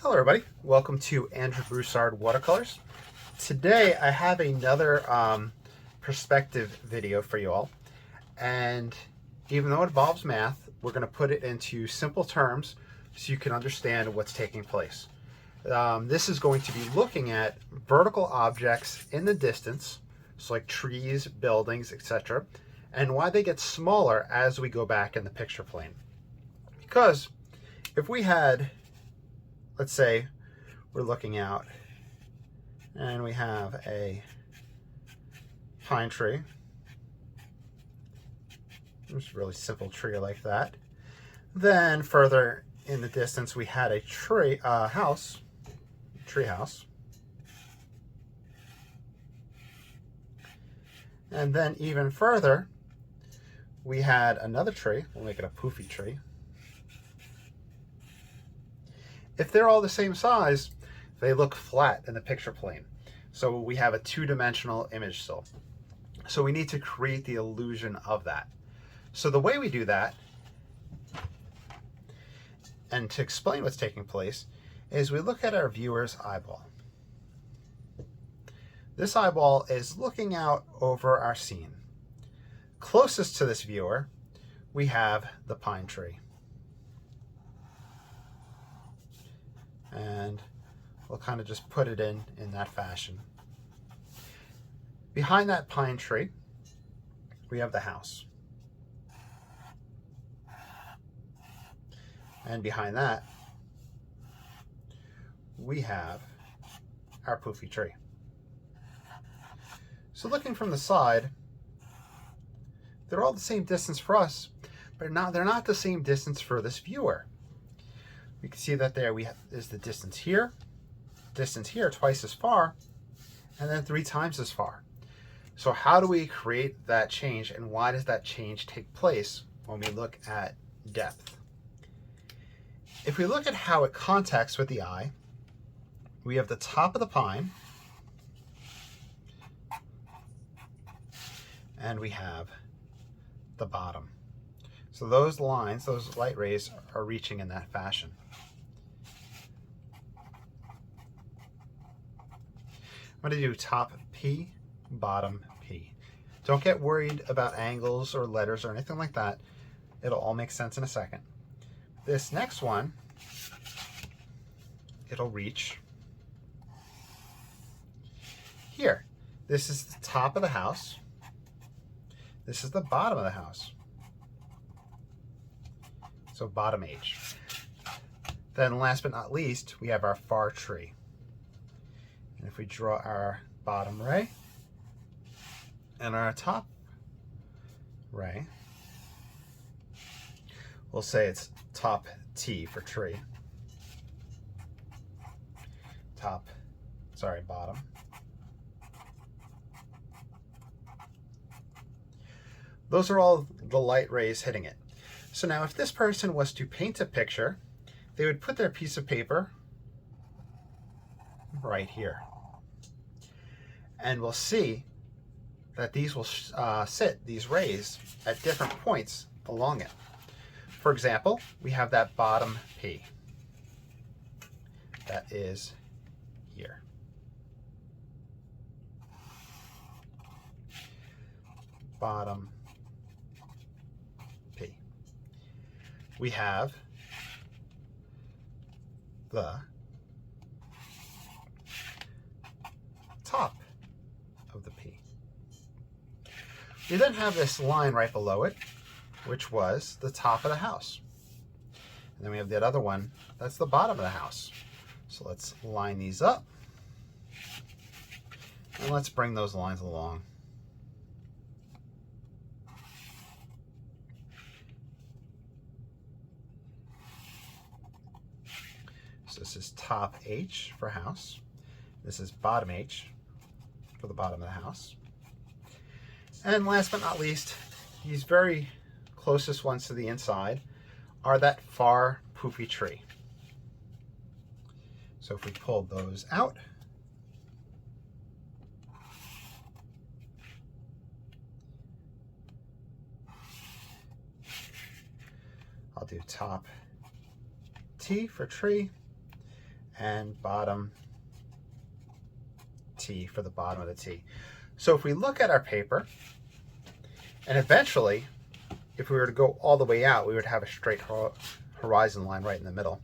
Hello everybody, welcome to Andrew Broussard Watercolors. Today I have another perspective video for you all, and even though it involves math, we're going to put it into simple terms so you can understand what's taking place. This is going to be looking at vertical objects in the distance, so like trees, buildings, etc., and why they get smaller as we go back in the picture plane. Because if we had, let's say we're looking out and we have a pine tree, just a really simple tree like that. Then further in the distance we had a tree house. And then even further we had another tree. We'll make it a poofy tree. If they're all the same size, they look flat in the picture plane. So we have a two-dimensional image still. So we need to create the illusion of that. So the way we do that, and to explain what's taking place, is we look at our viewer's eyeball. This eyeball is looking out over our scene. Closest to this viewer, we have the pine tree. And we'll kind of just put it in that fashion. Behind that pine tree, we have the house. And behind that, we have our poofy tree. So looking from the side, they're all the same distance for us, but they're not the same distance for this viewer. We can see that there is the distance here twice as far, and then 3 times as far. So how do we create that change, and why does that change take place when we look at depth? If we look at how it contacts with the eye, we have the top of the pine, and we have the bottom. So those lines, those light rays, are reaching in that fashion. I'm going to do top P, bottom P. Don't get worried about angles or letters or anything like that. It'll all make sense in a second. This next one, it'll reach here. This is the top of the house. This is the bottom of the house. So bottom H. Then last but not least, we have our far tree. And if we draw our bottom ray and our top ray, we'll say it's top T for tree. Bottom. Those are all the light rays hitting it. So now if this person was to paint a picture, they would put their piece of paper right here. And we'll see that these will sit, these rays, at different points along it. For example, we have that bottom P. That is here. Bottom P. We have the top of the P. We then have this line right below it, which was the top of the house. And then we have that other one, that's the bottom of the house. So let's line these up, and let's bring those lines along. So this is top H for house. This is bottom H for the bottom of the house. And last but not least, these very closest ones to the inside are that far poofy tree. So if we pull those out, I'll do top T for tree, and bottom T for the bottom of the T. So if we look at our paper, and eventually, if we were to go all the way out, we would have a straight horizon line right in the middle.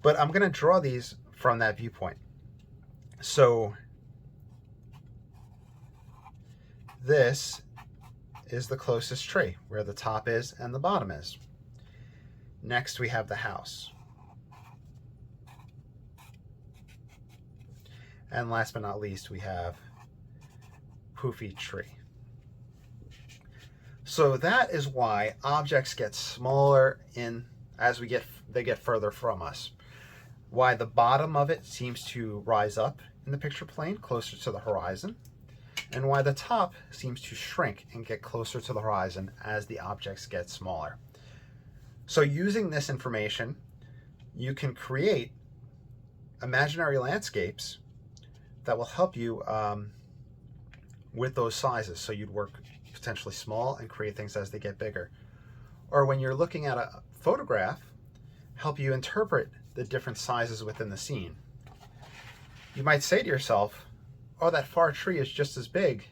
But I'm going to draw these from that viewpoint. So this is the closest tree, where the top is and the bottom is. Next, we have the house. And last but not least, we have poofy tree. So that is why objects get smaller as they get further from us. Why the bottom of it seems to rise up in the picture plane closer to the horizon, and why the top seems to shrink and get closer to the horizon as the objects get smaller. So using this information, you can create imaginary landscapes that will help you with those sizes. So you'd work potentially small and create things as they get bigger. Or when you're looking at a photograph, help you interpret the different sizes within the scene. You might say to yourself, oh, that far tree is just as big,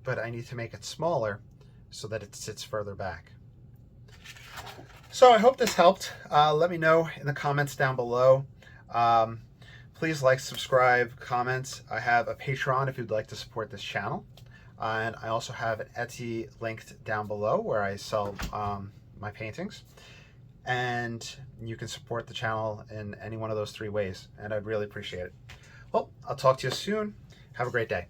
but I need to make it smaller so that it sits further back. So I hope this helped. Let me know in the comments down below. Please like, subscribe, comment. I have a Patreon if you'd like to support this channel. And I also have an Etsy linked down below where I sell my paintings. And you can support the channel in any one of those 3 ways, and I'd really appreciate it. Well, I'll talk to you soon. Have a great day.